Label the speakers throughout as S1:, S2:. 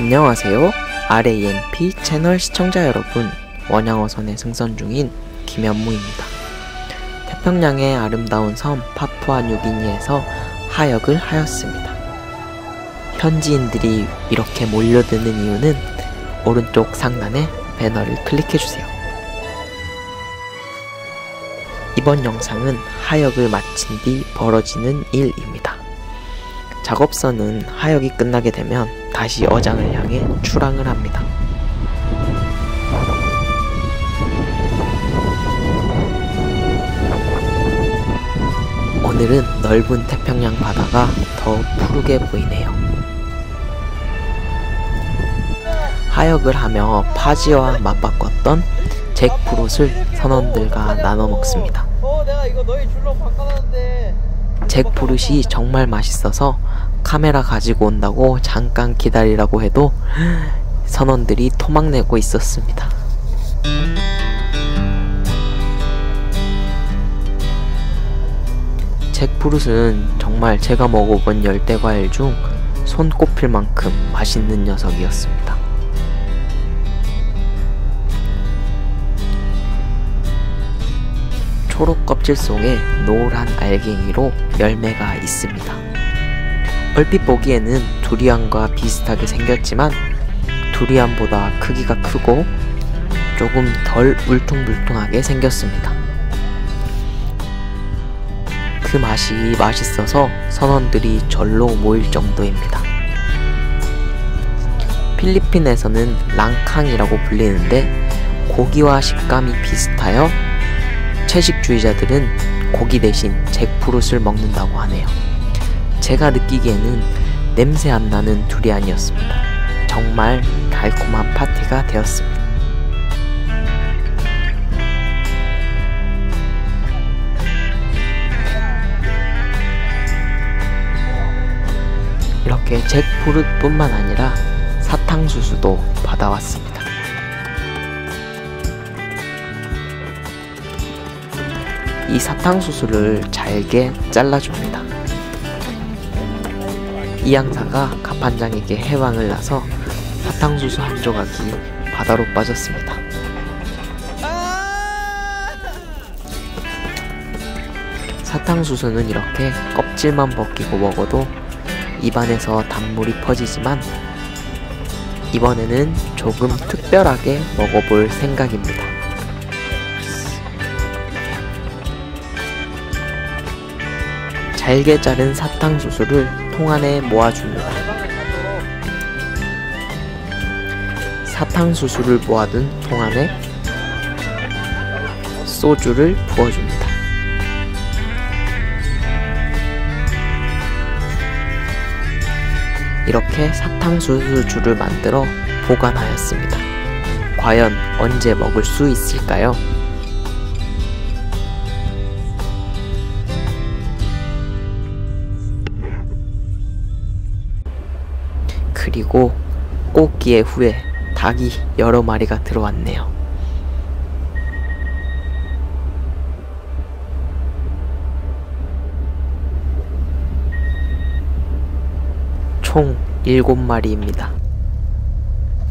S1: 안녕하세요. RAMP 채널 시청자 여러분, 원양어선에 승선 중인 김현무입니다. 태평양의 아름다운 섬 파푸아뉴기니에서 하역을 하였습니다. 현지인들이 이렇게 몰려드는 이유는 오른쪽 상단에 배너를 클릭해주세요. 이번 영상은 하역을 마친 뒤 벌어지는 일입니다. 작업선은 하역이 끝나게 되면 다시 어장을 향해 출항을 합니다. 오늘은 넓은 태평양 바다가 더 푸르게 보이네요. 하역을 하며 파지와 맞바꿨던 잭프룻을 선원들과 나눠 먹습니다.
S2: 내가 이거 너희 줄로 바꿔놨는데.
S1: 잭프룻이 정말 맛있어서 카메라 가지고 온다고 잠깐 기다리라고 해도 선원들이 토막내고 있었습니다. 잭프룻은 정말 제가 먹어본 열대과일 중 손꼽힐 만큼 맛있는 녀석이었습니다. 초록 껍질 속에 노란 알갱이로 열매가 있습니다. 얼핏 보기에는 두리안과 비슷하게 생겼지만 두리안보다 크기가 크고 조금 덜 울퉁불퉁하게 생겼습니다. 그 맛이 맛있어서 선원들이 절로 모일 정도입니다. 필리핀에서는 랑캉이라고 불리는데 고기와 식감이 비슷하여 채식주의자들은 고기 대신 잭프룻을 먹는다고 하네요. 제가 느끼기에는 냄새 안 나는 두리안이었습니다. 정말 달콤한 파티가 되었습니다. 이렇게 잭프룻뿐만 아니라 사탕수수도 받아왔습니다. 이 사탕수수를 잘게 잘라줍니다. 이 양사가 갑판장에게 해왕을 나서 사탕수수 한 조각이 바다로 빠졌습니다. 사탕수수는 이렇게 껍질만 벗기고 먹어도 입안에서 단물이 퍼지지만 이번에는 조금 특별하게 먹어볼 생각입니다. 잘게 자른 사탕수수를 통 안에 모아줍니다. 사탕수수를 모아둔 통 안에 소주를 부어줍니다. 이렇게 사탕수수주를 만들어 보관하였습니다. 과연 언제 먹을 수 있을까요? 그리고 꽃기의 후에 닭이 여러 마리가 들어왔네요. 총 7마리입니다.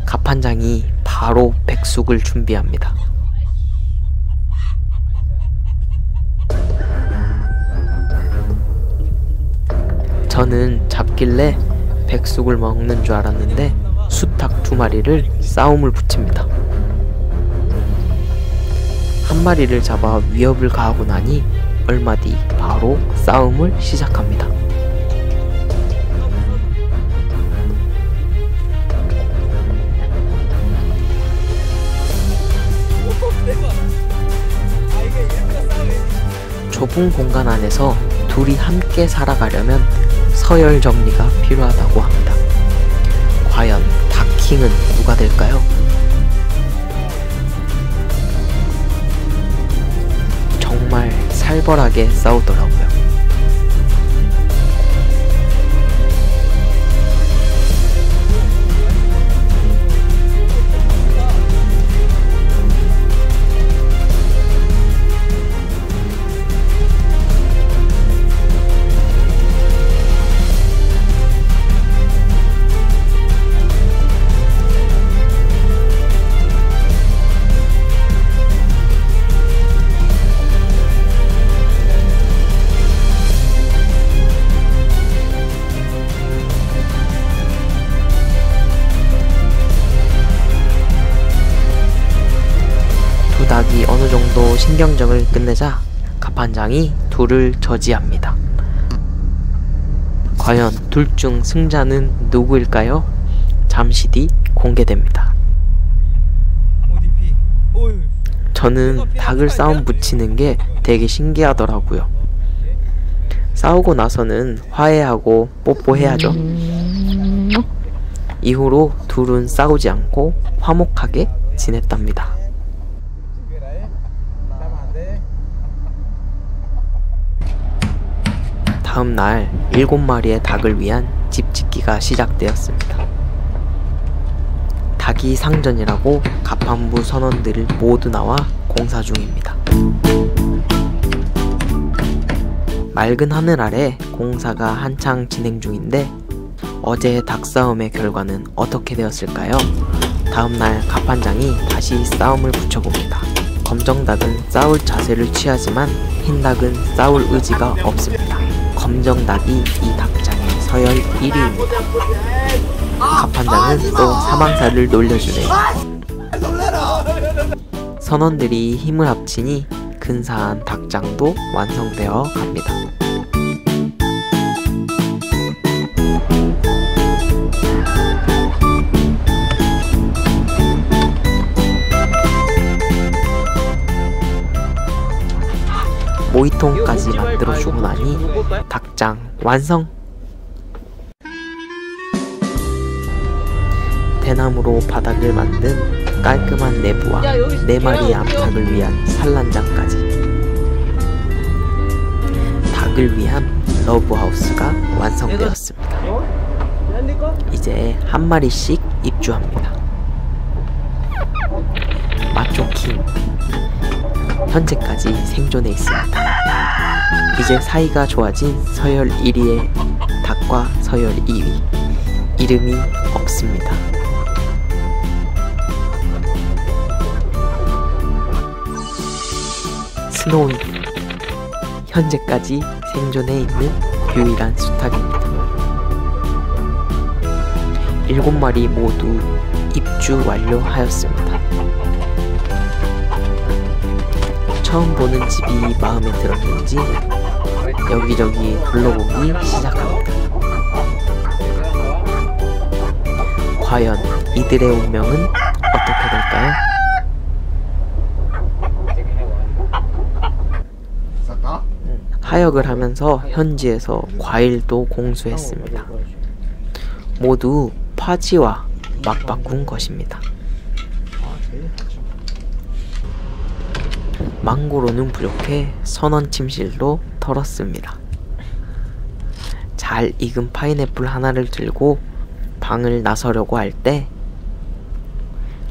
S1: 갑판장이 바로 백숙을 준비합니다. 저는 잡길래 백숙을 먹는 줄 알았는데 수탉 2마리를 싸움을 붙입니다. 한 마리를 잡아 위협을 가하고 나니 얼마 뒤 바로 싸움을 시작합니다. 좁은 공간 안에서 둘이 함께 살아가려면 서열 정리가 필요하다고 합니다. 과연 닭킹은 누가 될까요? 정말 살벌하게 싸우더라고요. 신경전을 끝내자 갑판장이 둘을 저지합니다. 과연 둘 중 승자는 누구일까요? 잠시 뒤 공개됩니다. 저는 닭을 싸움 붙이는 게 되게 신기하더라고요. 싸우고 나서는 화해하고 뽀뽀해야죠. 이후로 둘은 싸우지 않고 화목하게 지냈답니다. 다음 날 7마리의 닭을 위한 집 짓기가 시작되었습니다. 닭이 상전이라고 갑판부 선원들 모두 나와 공사 중입니다. 맑은 하늘 아래 공사가 한창 진행 중인데 어제의 닭싸움의 결과는 어떻게 되었을까요? 다음날 갑판장이 다시 싸움을 붙여봅니다. 검정닭은 싸울 자세를 취하지만 흰닭은 싸울 의지가 없습니다. 검정닭이 이 닭장의 서열 1위입니다. 갑판장은 또 사망사를 놀려주네요. 선원들이 힘을 합치니 근사한 닭장도 완성되어 갑니다. 모이통까지 만들어주고 나니 닭장 완성! 대나무로 바닥을 만든 깔끔한 내부와 4마리의 암탉을 위한 산란장까지, 닭을 위한 러브하우스가 완성되었습니다. 이제 한 마리씩 입주합니다. 마초킹 현재까지 생존해 있습니다. 이제 사이가 좋아진 서열 1위의 닭과 서열 2위, 이름이 없습니다. 스노우 현재까지 생존해 있는 유일한 수탉입니다. 7마리 모두 입주 완료하였습니다. 처음 보는 집이 마음에 들었는지 여기저기 둘러보기 시작합니다. 과연 이들의 운명은 어떻게 될까요? 하역을 하면서 현지에서 과일도 공수했습니다. 모두 파지와 막 바꾼 것입니다. 망고로는 부족해 선원 침실도 털었습니다. 잘 익은 파인애플 하나를 들고 방을 나서려고 할 때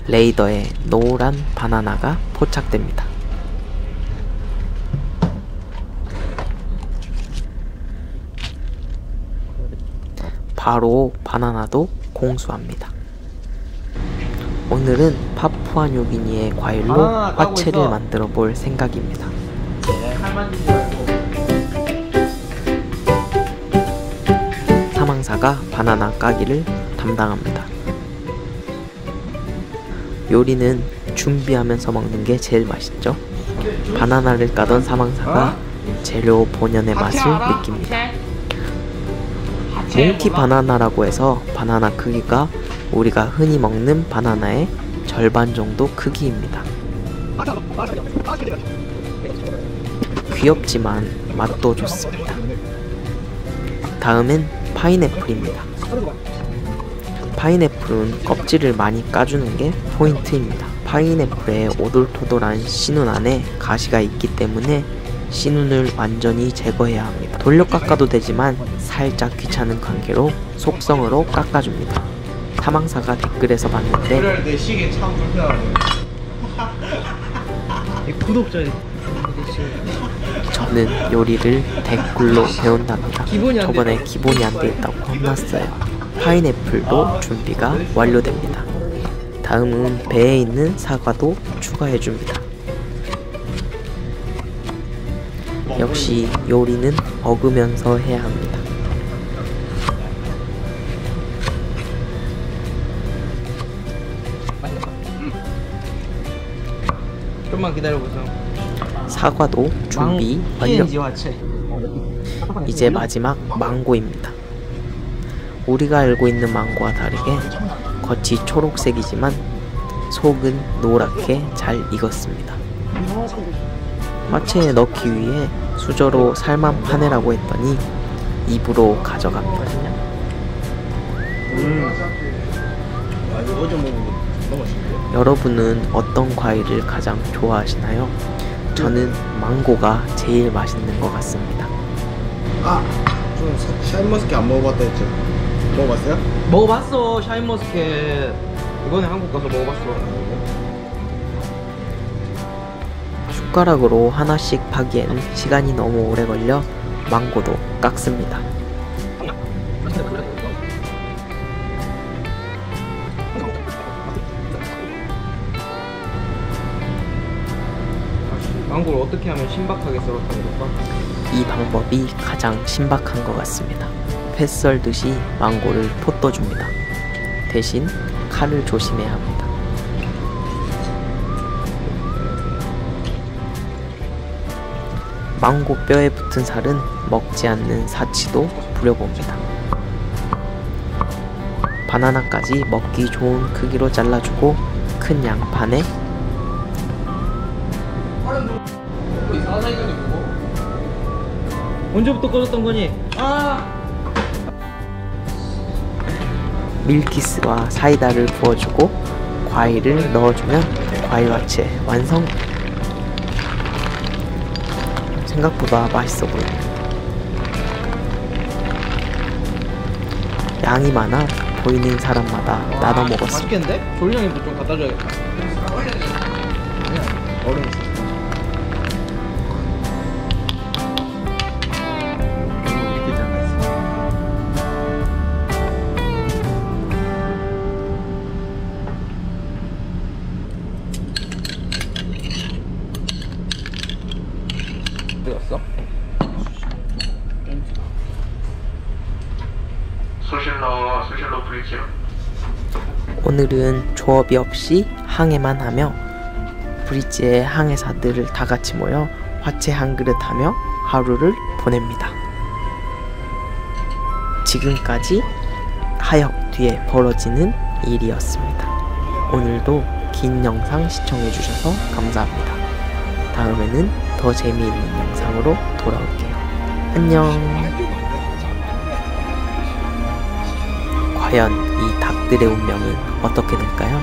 S1: 레이더에 노란 바나나가 포착됩니다. 바로 바나나도 공수합니다. 오늘은 파푸아뉴기니의 과일로 화채를 만들어 볼 생각입니다. 사망사가 바나나 까기를 담당합니다. 요리는 준비하면서 먹는 게 제일 맛있죠. 바나나를 까던 사망사가 재료 본연의 맛을 느낍니다. 몽키 바나나라고 해서 바나나 크기가 우리가 흔히 먹는 바나나의 절반 정도 크기입니다. 귀엽지만 맛도 좋습니다. 다음은 파인애플입니다. 파인애플은 껍질을 많이 까주는 게 포인트입니다. 파인애플에 오돌토돌한 씨눈 안에 가시가 있기 때문에 씨눈을 완전히 제거해야 합니다. 돌려 깎아도 되지만 살짝 귀찮은 관계로 속성으로 깎아줍니다. 사망사가 댓글에서 봤는데
S2: 내 시계 참 불편하네. 구독자의
S1: 저는 요리를 댓글로 배운답니다. 저번에 기본이 안 돼 있다고 혼났어요. 파인애플도 준비가 완료됩니다. 다음은 배에 있는 사과도 추가해줍니다. 역시 요리는 먹으면서 해야 합니다.
S2: 좀만 기다려보세요.
S1: 사과도 준비 완료.
S2: PNG 화채.
S1: 이제 마지막 망고입니다. 우리가 알고 있는 망고와 다르게 겉이 초록색이지만 속은 노랗게 잘 익었습니다. 화채에 넣기 위해 수저로 살만 파내라고 했더니 입으로 가져갑니다.
S2: 아, 이거 어제 먹은 거 너무 맛있는데?
S1: 여러분은 어떤 과일을 가장 좋아하시나요? 저는 망고가 제일 맛있는 것 같습니다.
S3: 아! 좀 샤인머스켓 안 먹어봤다 했죠? 먹어봤어요?
S2: 먹어봤어, 샤인머스켓. 이번에 한국 가서 먹어봤어.
S1: 숟가락으로 하나씩 파기에는 시간이 너무 오래 걸려 망고도 깎습니다.
S2: 망고를 어떻게 하면 신박하게 썰었다는 걸까?
S1: 이 방법이 가장 신박한 것 같습니다. 회 썰듯이 망고를 포 떠줍니다. 대신 칼을 조심해야 합니다. 망고 뼈에 붙은 살은 먹지 않는 사치도 부려봅니다. 바나나까지 먹기 좋은 크기로 잘라주고 큰 양판에
S2: 언제부터 꺼졌던 거니? 아!
S1: 밀키스와 사이다를 부어주고 과일을 넣어주면 과일 화채 완성! 생각보다 맛있어 보입니다. 양이 많아 보이는 사람마다 나눠 먹었습니다.
S2: 맛있겠는데? 졸리 형님도 좀 갖다 줘야겠다. 아니야, 얼음 있어. 어디갔어?
S4: 소실로 브리지요.
S1: 오늘은 조업이 없이 항해만 하며 브릿지의 항해사들을 다 같이 모여 화채 한 그릇 하며 하루를 보냅니다. 지금까지 하역 뒤에 벌어지는 일이었습니다. 오늘도 긴 영상 시청해주셔서 감사합니다. 다음에는 더 재미있는 영상으로 돌아올게요. 안녕. 과연 이 닭들의 운명은 어떻게 될까요?